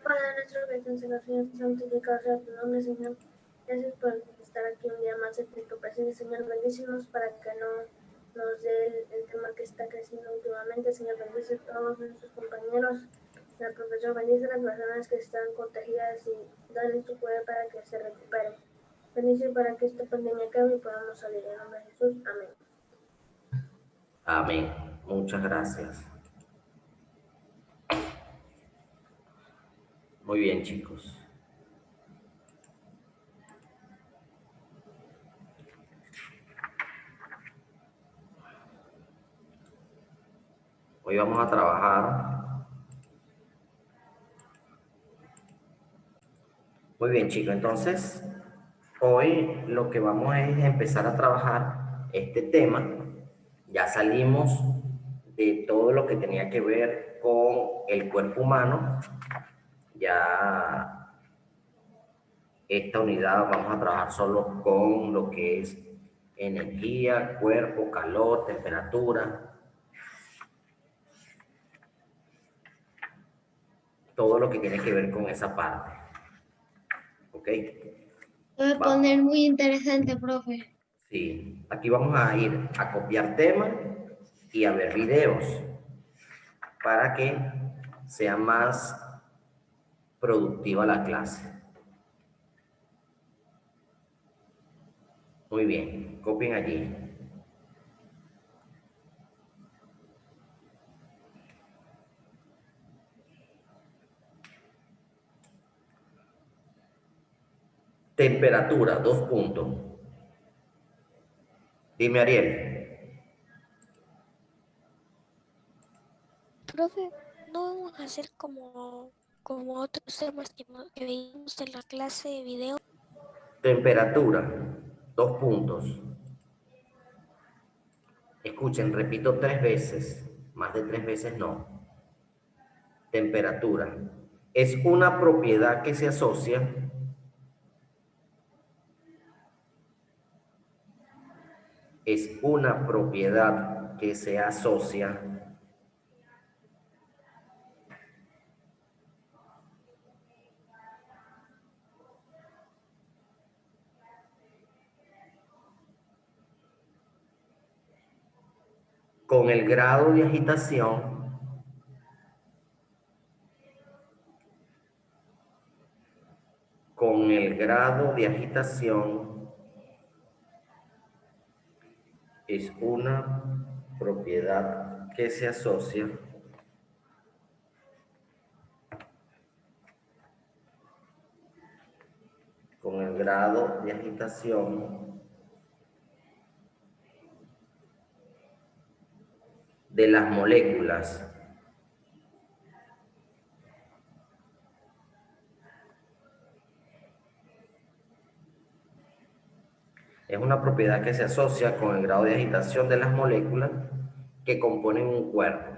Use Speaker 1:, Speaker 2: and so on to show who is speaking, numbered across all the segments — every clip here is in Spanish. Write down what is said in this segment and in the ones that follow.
Speaker 1: Padre nuestro que estás en los cielos, santificado sea tu nombre, Señor. Gracias por estar aquí un día más en tu presencia, Señor. Bendícenos para que no nos dé el tema que está creciendo últimamente, Señor. Bendice a todos nuestros compañeros. El profesor, bendice a las personas que están contagiadas y dale tu poder para que se recuperen. Bendice para que esta pandemia acabe y podamos salir. En nombre de Jesús. Amén.
Speaker 2: Amén. Muchas gracias. Muy bien, chicos. Hoy vamos a trabajar. Muy bien, chicos. Entonces, hoy lo que vamos es empezar a trabajar este tema. Ya salimos de todo lo que tenía que ver con el cuerpo humano. Ya esta unidad vamos a trabajar solo con lo que es energía, cuerpo, calor, temperatura. Todo lo que tiene que ver con esa parte. ¿Ok?
Speaker 3: Va a poner muy interesante, profe.
Speaker 2: Sí, aquí vamos a ir a copiar temas y a ver videos para que sea más productiva la clase. Muy bien, copien allí. Temperatura, 2 puntos. Dime, Ariel.
Speaker 4: Profe, no vamos a hacer como otros temas que vimos en la clase de video.
Speaker 2: Temperatura, 2 puntos. Escuchen, repito 3 veces. Más de 3 veces no. Temperatura. Es una propiedad que se asocia con el grado de agitación es una propiedad que se asocia con el grado de agitación de las moléculas. Es una propiedad que se asocia con el grado de agitación de las moléculas que componen un cuerpo.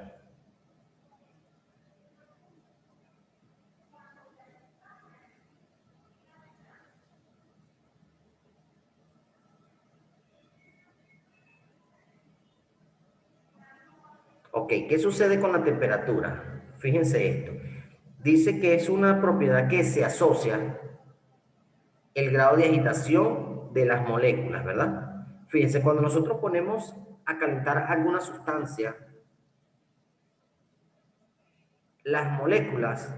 Speaker 2: Ok, ¿qué sucede con la temperatura? Fíjense esto. Dice que es una propiedad que se asocia el grado de agitación de las moléculas, ¿verdad? Fíjense, cuando nosotros ponemos a calentar alguna sustancia, las moléculas,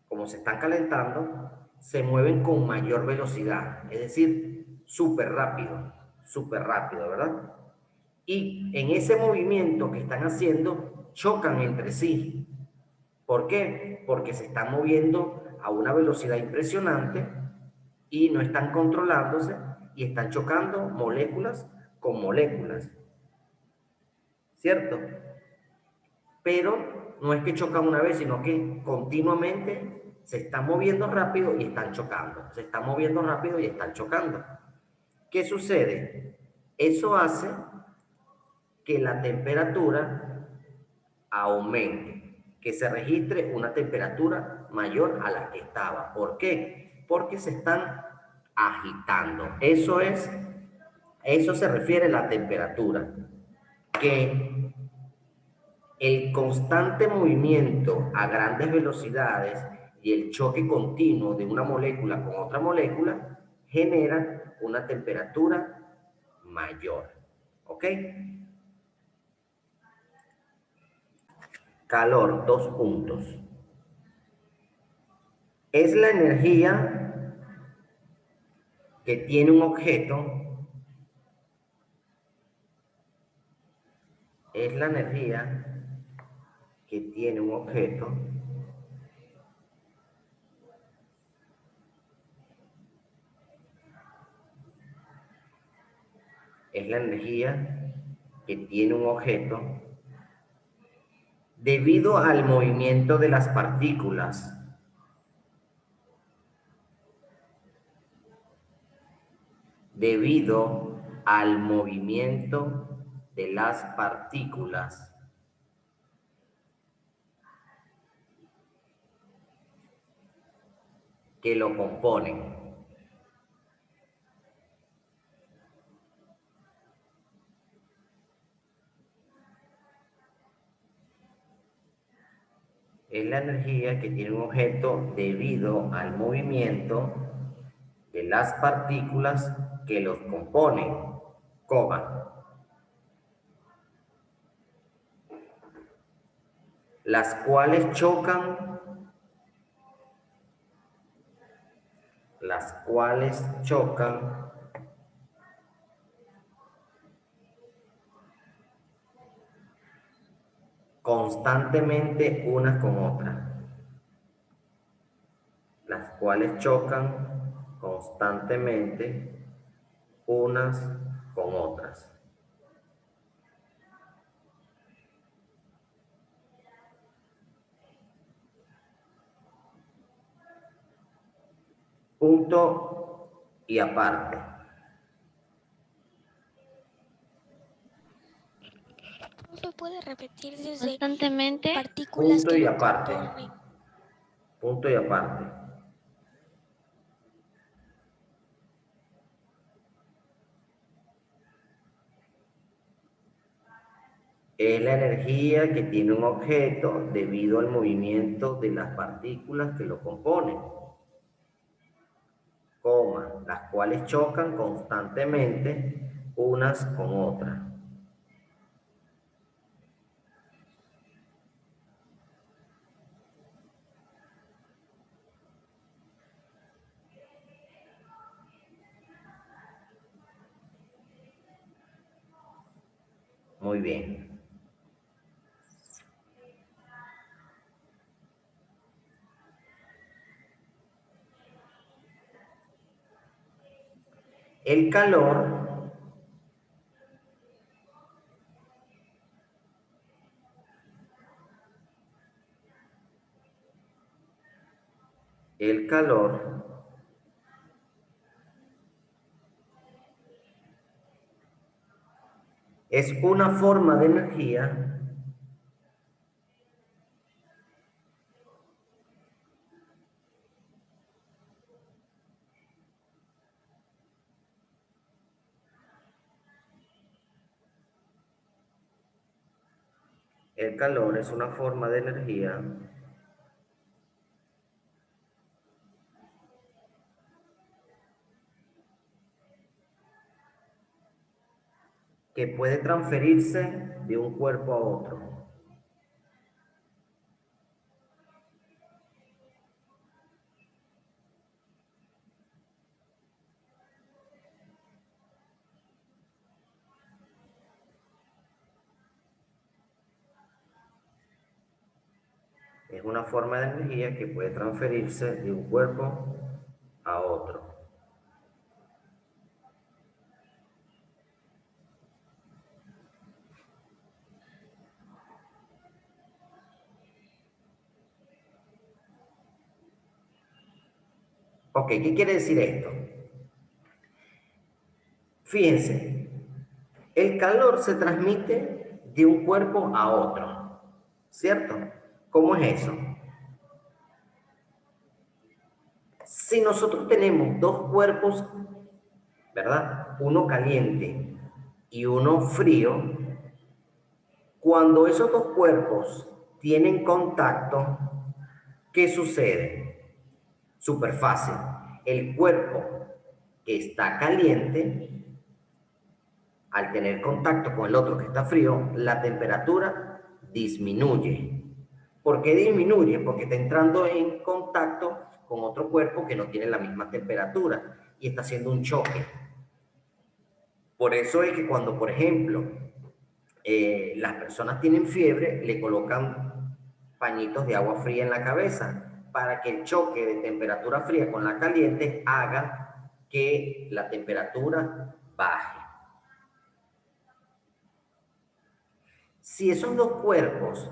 Speaker 2: como se están calentando, se mueven con mayor velocidad, es decir, súper rápido, ¿verdad? Y en ese movimiento que están haciendo, chocan entre sí. ¿Por qué? Porque se están moviendo a una velocidad impresionante y no están controlándose y están chocando moléculas con moléculas. ¿Cierto? Pero no es que chocan una vez, sino que continuamente se están moviendo rápido y están chocando. Se están moviendo rápido y están chocando. ¿Qué sucede? Eso hace que la temperatura aumente, que se registre una temperatura mayor a la que estaba. ¿Por qué? Porque se están agitando. Eso se refiere a la temperatura, que el constante movimiento a grandes velocidades y el choque continuo de una molécula con otra molécula genera una temperatura mayor. ¿Ok? Calor, 2 puntos. Es la energía que tiene un objeto. Es la energía que tiene un objeto debido al movimiento de las partículas. Debido al movimiento de las partículas que lo componen. Es la energía que tiene un objeto debido al movimiento de las partículas que los componen, coma. Las cuales chocan constantemente unas con otras. Las cuales chocan constantemente unas con otras. Punto y aparte.
Speaker 4: ¿Profe, puede repetir desde
Speaker 3: Constantemente.
Speaker 4: partículas
Speaker 2: Punto
Speaker 4: que
Speaker 2: y
Speaker 4: lo
Speaker 2: aparte.
Speaker 4: componen?
Speaker 2: Punto y aparte. Es la energía que tiene un objeto debido al movimiento de las partículas que lo componen, coma, las cuales chocan constantemente unas con otras. Muy bien. El calor es una forma de energía que puede transferirse de un cuerpo a otro. Es una forma de energía que puede transferirse de un cuerpo a otro. Ok, ¿qué quiere decir esto? Fíjense, el calor se transmite de un cuerpo a otro, ¿cierto? ¿Cómo es eso? Si nosotros tenemos dos cuerpos, ¿verdad? Uno caliente y uno frío, cuando esos dos cuerpos tienen contacto, ¿Qué sucede? Súper fácil. El cuerpo que está caliente, al tener contacto con el otro que está frío, la temperatura disminuye. ¿Por qué disminuye? Porque está entrando en contacto con otro cuerpo que no tiene la misma temperatura y está haciendo un choque. Por eso es que cuando, por ejemplo, las personas tienen fiebre, le colocan pañitos de agua fría en la cabeza para que el choque de temperatura fría con la caliente haga que la temperatura baje. Si esos dos cuerpos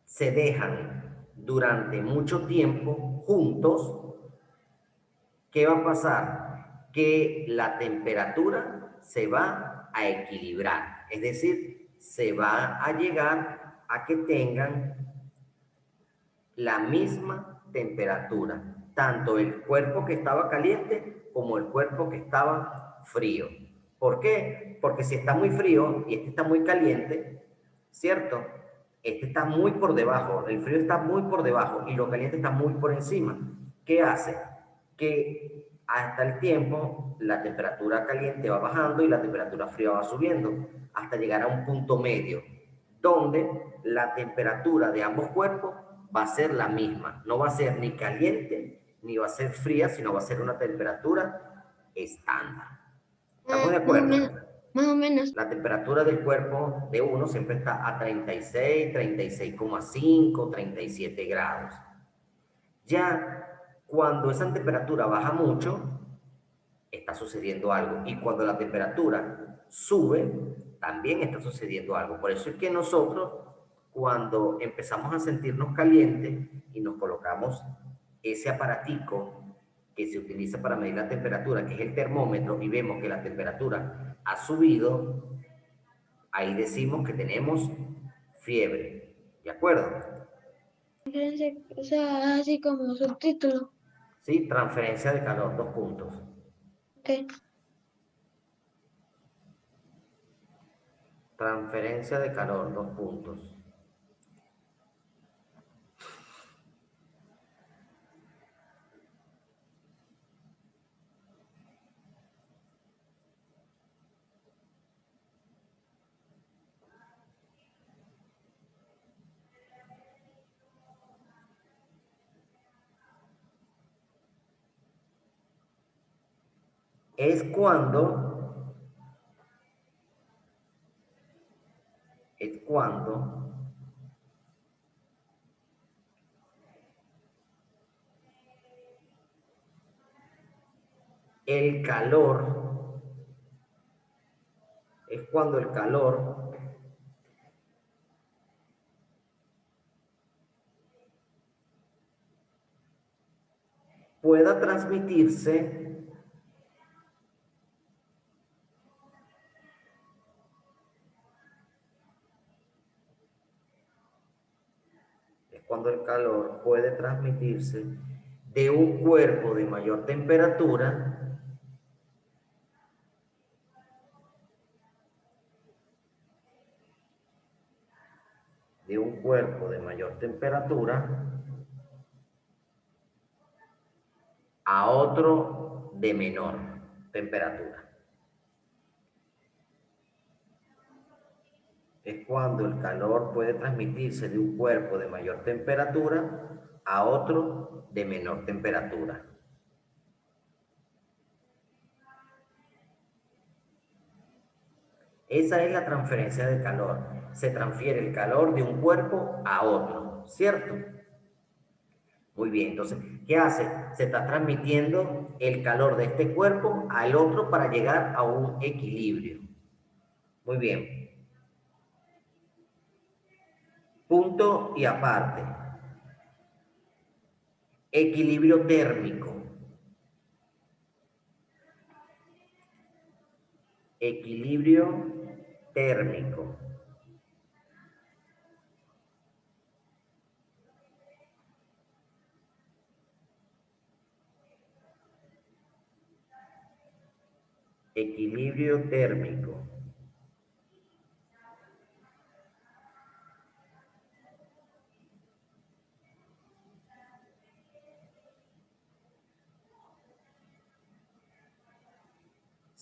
Speaker 2: se dejan durante mucho tiempo juntos, ¿qué va a pasar? Que la temperatura se va a equilibrar, es decir, se va a llegar a que tengan la misma temperatura, tanto el cuerpo que estaba caliente como el cuerpo que estaba frío. ¿Por qué? Porque si está muy frío y este está muy caliente, ¿cierto? Este está muy por debajo, el frío está muy por debajo y lo caliente está muy por encima. ¿Qué hace? Que hasta el tiempo la temperatura caliente va bajando y la temperatura fría va subiendo hasta llegar a un punto medio, donde la temperatura de ambos cuerpos va a ser la misma. No va a ser ni caliente ni va a ser fría, sino va a ser una temperatura estándar. ¿Estamos de acuerdo?
Speaker 3: Más o menos.
Speaker 2: La temperatura del cuerpo de uno siempre está a 36, 36,5, 37 grados. Ya cuando esa temperatura baja mucho, está sucediendo algo. Y cuando la temperatura sube, también está sucediendo algo. Por eso es que nosotros, cuando empezamos a sentirnos calientes y nos colocamos ese aparatico que se utiliza para medir la temperatura, que es el termómetro, y vemos que la temperatura ha subido, ahí decimos que tenemos fiebre. ¿De acuerdo?
Speaker 3: O sea, así como subtítulo.
Speaker 2: Sí, transferencia de calor, 2 puntos.
Speaker 3: Okay.
Speaker 2: Transferencia de calor, 2 puntos. Es cuando el calor, es cuando el calor pueda transmitirse cuando el calor puede transmitirse de un cuerpo de mayor temperatura a otro de menor temperatura. Es cuando el calor puede transmitirse de un cuerpo de mayor temperatura a otro de menor temperatura. Esa es la transferencia de calor. Se transfiere el calor de un cuerpo a otro, ¿cierto? Muy bien, entonces, ¿qué hace? Se está transmitiendo el calor de este cuerpo al otro para llegar a un equilibrio. Muy bien. Punto y aparte. Equilibrio térmico. Equilibrio térmico. Equilibrio térmico.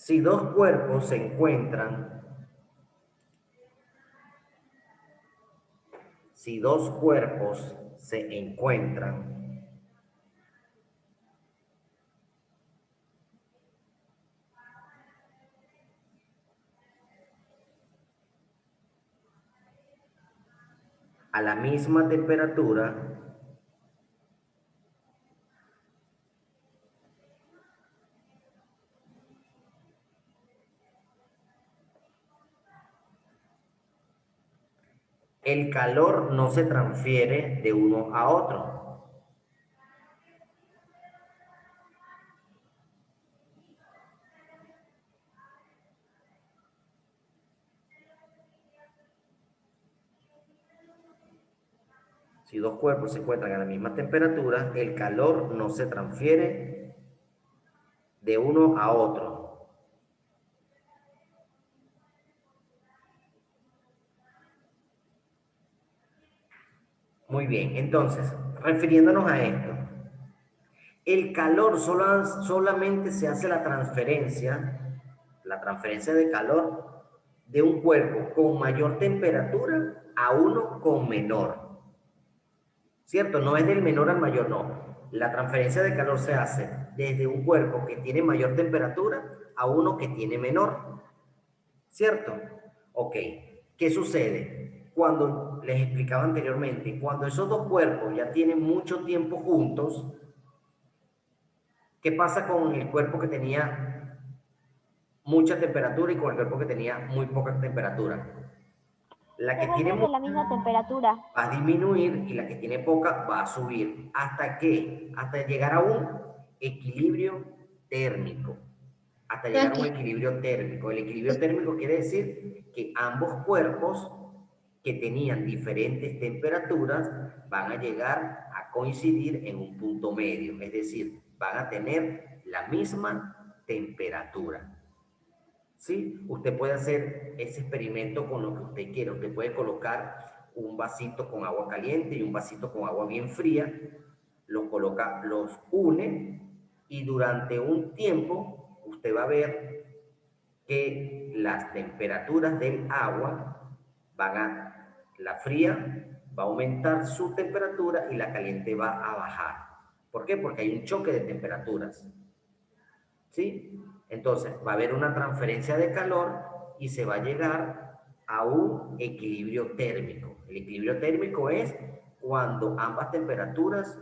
Speaker 2: Si dos cuerpos se encuentran, a la misma temperatura, el calor no se transfiere de uno a otro. Si dos cuerpos se encuentran a la misma temperatura, el calor no se transfiere de uno a otro. Muy bien, entonces, refiriéndonos a esto, el calor solamente se hace la transferencia de calor de un cuerpo con mayor temperatura a uno con menor. ¿Cierto? No es del menor al mayor, no. La transferencia de calor se hace desde un cuerpo que tiene mayor temperatura a uno que tiene menor. ¿Cierto? Ok. ¿Qué sucede? Cuando les explicaba anteriormente, cuando esos dos cuerpos ya tienen mucho tiempo juntos, ¿qué pasa con el cuerpo que tenía mucha temperatura y con el cuerpo que tenía muy poca temperatura? La que tiene
Speaker 5: de la misma temperatura.
Speaker 2: va a disminuir y la que tiene poca va a subir. ¿Hasta qué? Hasta llegar a un equilibrio térmico. Hasta llegar a un equilibrio térmico. El equilibrio térmico quiere decir que ambos cuerpos que tenían diferentes temperaturas van a llegar a coincidir en un punto medio. Es decir, van a tener la misma temperatura. ¿Sí? Usted puede hacer ese experimento con lo que usted quiera. Usted puede colocar un vasito con agua caliente y un vasito con agua bien fría, los coloca, los une y durante un tiempo usted va a ver que las temperaturas del agua la fría va a aumentar su temperatura y la caliente va a bajar. ¿Por qué? Porque hay un choque de temperaturas. ¿Sí? Entonces, va a haber una transferencia de calor y se va a llegar a un equilibrio térmico. El equilibrio térmico es cuando ambas temperaturas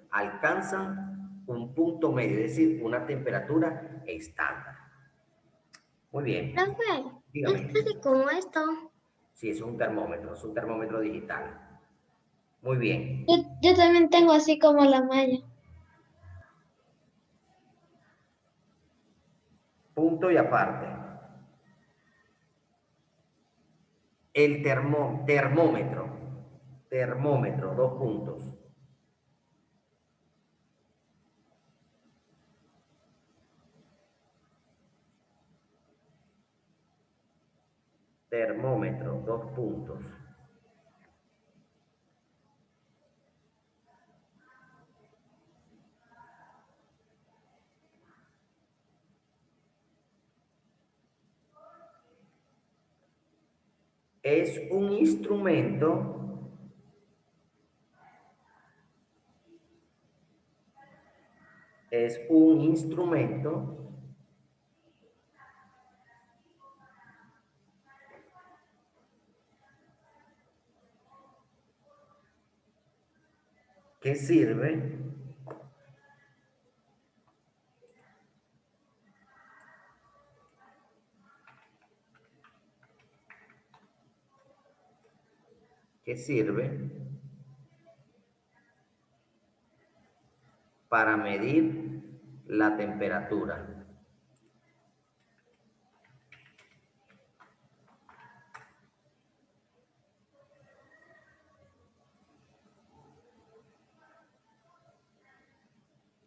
Speaker 2: alcanzan un punto medio, es decir, una temperatura estándar. Muy bien.
Speaker 3: Profe,
Speaker 2: Dígame.
Speaker 3: ¿esto es como esto?
Speaker 2: Sí, es un termómetro digital. Muy bien.
Speaker 3: Yo también tengo así como la malla.
Speaker 2: Punto y aparte. El termómetro, dos puntos. Termómetro, dos puntos. Es un instrumento que sirve para medir la temperatura.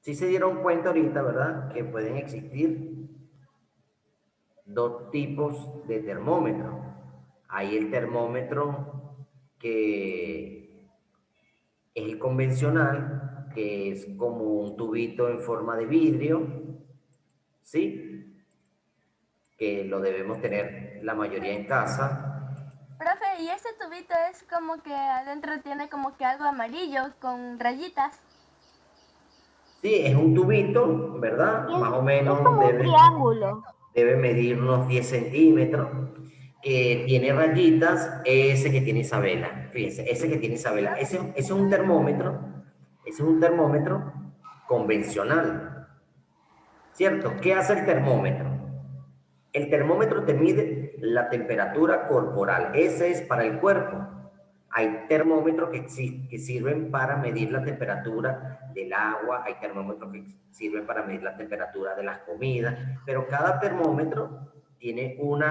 Speaker 2: Si se dieron cuenta ahorita, ¿verdad? Que pueden existir dos tipos de termómetro. Hay el termómetro que es el convencional, que es como un tubito en forma de vidrio, ¿sí? Que lo debemos tener la mayoría en casa.
Speaker 5: Profe, y este tubito es como que adentro tiene como que algo amarillo con rayitas.
Speaker 2: Sí, es un tubito, ¿verdad? Más o
Speaker 6: Es
Speaker 2: menos
Speaker 6: como un triángulo.
Speaker 2: debe medir unos 10 centímetros, que tiene rayitas, ese que tiene Isabela. Fíjense, ese que tiene Isabela. Ese es un termómetro, ese es un termómetro convencional, ¿cierto? ¿Qué hace el termómetro? El termómetro te mide la temperatura corporal. Ese es para el cuerpo. Hay termómetros que sirven para medir la temperatura del agua, hay termómetros que sirven para medir la temperatura de las comidas, pero cada termómetro tiene un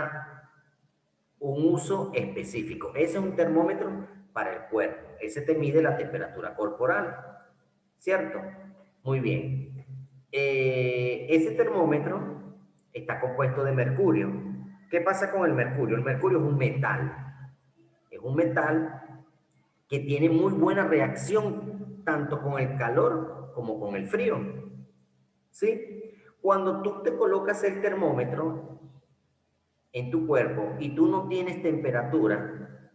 Speaker 2: uso específico. Ese es un termómetro para el cuerpo. Ese te mide la temperatura corporal, ¿cierto? Muy bien. Ese termómetro está compuesto de mercurio. ¿Qué pasa con el mercurio? El mercurio es un metal. Es un metal que tiene muy buena reacción tanto con el calor como con el frío. ¿Sí? Cuando tú te colocas el termómetro en tu cuerpo y tú no tienes temperatura,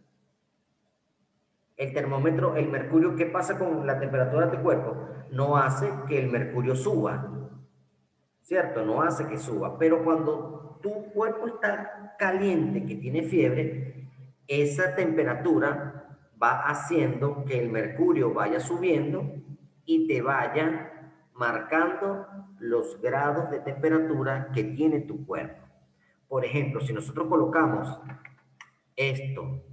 Speaker 2: el termómetro, el mercurio, ¿qué pasa con la temperatura de tu cuerpo? No hace que el mercurio suba, ¿cierto? No hace que suba. Pero cuando tu cuerpo está caliente, que tiene fiebre, esa temperatura va haciendo que el mercurio vaya subiendo y te vaya marcando los grados de temperatura que tiene tu cuerpo. Por ejemplo, si nosotros colocamos esto,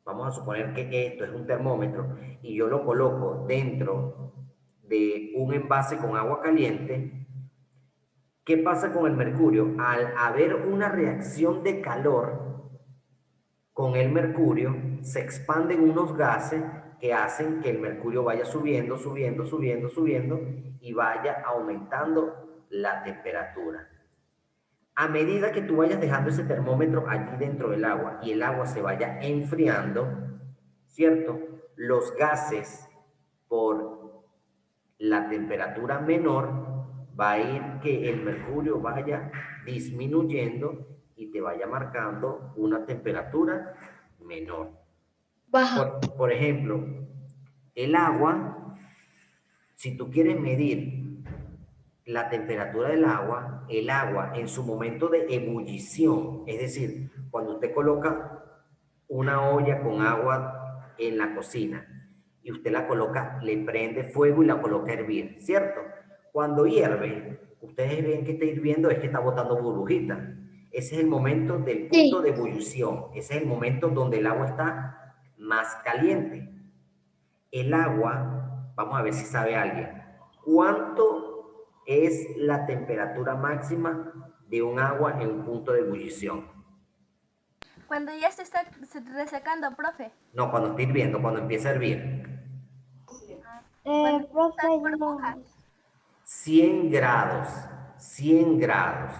Speaker 2: vamos a suponer que esto es un termómetro y yo lo coloco dentro de un envase con agua caliente, ¿qué pasa con el mercurio? Al haber una reacción de calor con el mercurio, se expanden unos gases que hacen que el mercurio vaya subiendo, subiendo, subiendo, subiendo y vaya aumentando la temperatura. A medida que tú vayas dejando ese termómetro allí dentro del agua y el agua se vaya enfriando, ¿cierto? Los gases por la temperatura menor va a ir que el mercurio vaya disminuyendo y te vaya marcando una temperatura menor.
Speaker 3: Baja.
Speaker 2: Por ejemplo, el agua, si tú quieres medir la temperatura del agua, el agua en su momento de ebullición, es decir, cuando usted coloca una olla con agua en la cocina y usted la coloca, le prende fuego y la coloca a hervir, ¿cierto? Cuando hierve, ustedes ven que está hirviendo, es que está botando burbujitas. Ese es el momento del punto de ebullición, ese es el momento donde el agua está más caliente. El agua, vamos a ver si sabe alguien, ¿cuánto es la temperatura máxima de un agua en un punto de ebullición?
Speaker 5: Cuando ya se está resecando, profe.
Speaker 2: No, cuando está hirviendo, cuando empieza a hervir.
Speaker 6: Profe, no.
Speaker 2: 100 grados, 100 grados.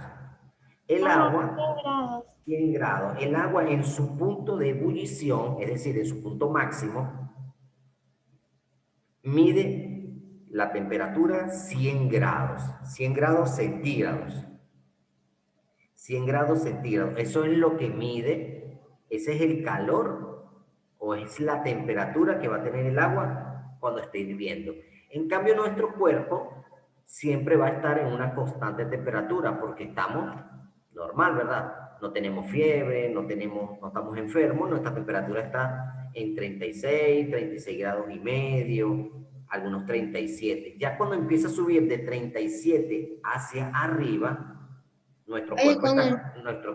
Speaker 2: El agua,
Speaker 6: 100 grados.
Speaker 2: 100 grados. El agua en su punto de ebullición, es decir, en su punto máximo, mide la temperatura 100 grados, 100 grados centígrados. 100 grados centígrados, eso es lo que mide, ese es el calor o es la temperatura que va a tener el agua cuando esté hirviendo. En cambio, nuestro cuerpo siempre va a estar en una constante temperatura porque estamos normal, ¿verdad? No tenemos fiebre, no estamos enfermos, nuestra temperatura está en 36, 36 grados y medio, algunos 37. Ya cuando empieza a subir de 37 hacia arriba, nuestro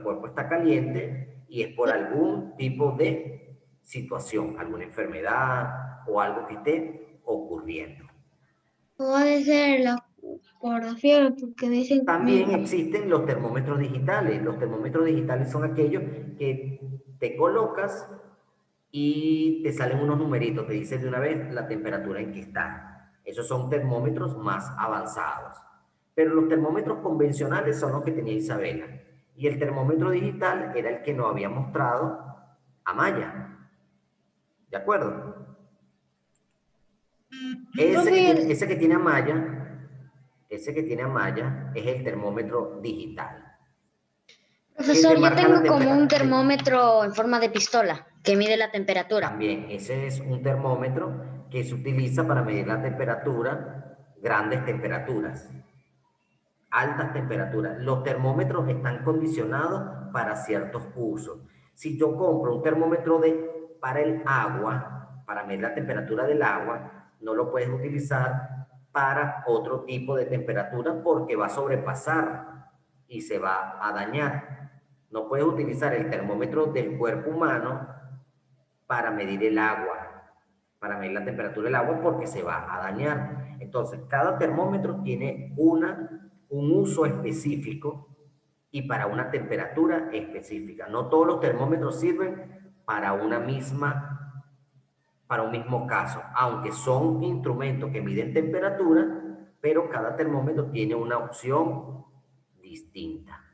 Speaker 2: cuerpo está caliente y es por algún tipo de situación, alguna enfermedad o algo que esté ocurriendo.
Speaker 3: Puede ser por la fiebre, porque dicen
Speaker 2: También existen los termómetros digitales. Los termómetros digitales son aquellos que te colocas y te salen unos numeritos, te dicen de una vez la temperatura en que está. Esos son termómetros más avanzados. Pero los termómetros convencionales son los que tenía Isabela. Y el termómetro digital era el que nos había mostrado Amaya. ¿De acuerdo? Ese que tiene Amaya, es el termómetro digital.
Speaker 3: Profesor, yo
Speaker 2: marca la
Speaker 3: tengo como un
Speaker 2: temperatura.
Speaker 3: termómetro en forma de pistola que mide la temperatura.
Speaker 2: También, ese es un termómetro que se utiliza para medir la temperatura, grandes temperaturas, altas temperaturas. Los termómetros están condicionados para ciertos usos. Si yo compro un termómetro para el agua, para medir la temperatura del agua, no lo puedes utilizar para otro tipo de temperatura porque va a sobrepasar y se va a dañar. No puedes utilizar el termómetro del cuerpo humano para medir el agua, para medir la temperatura del agua porque se va a dañar. Entonces, cada termómetro tiene un uso específico y para una temperatura específica. No todos los termómetros sirven para un mismo caso, aunque son instrumentos que miden temperatura, pero cada termómetro tiene una opción distinta.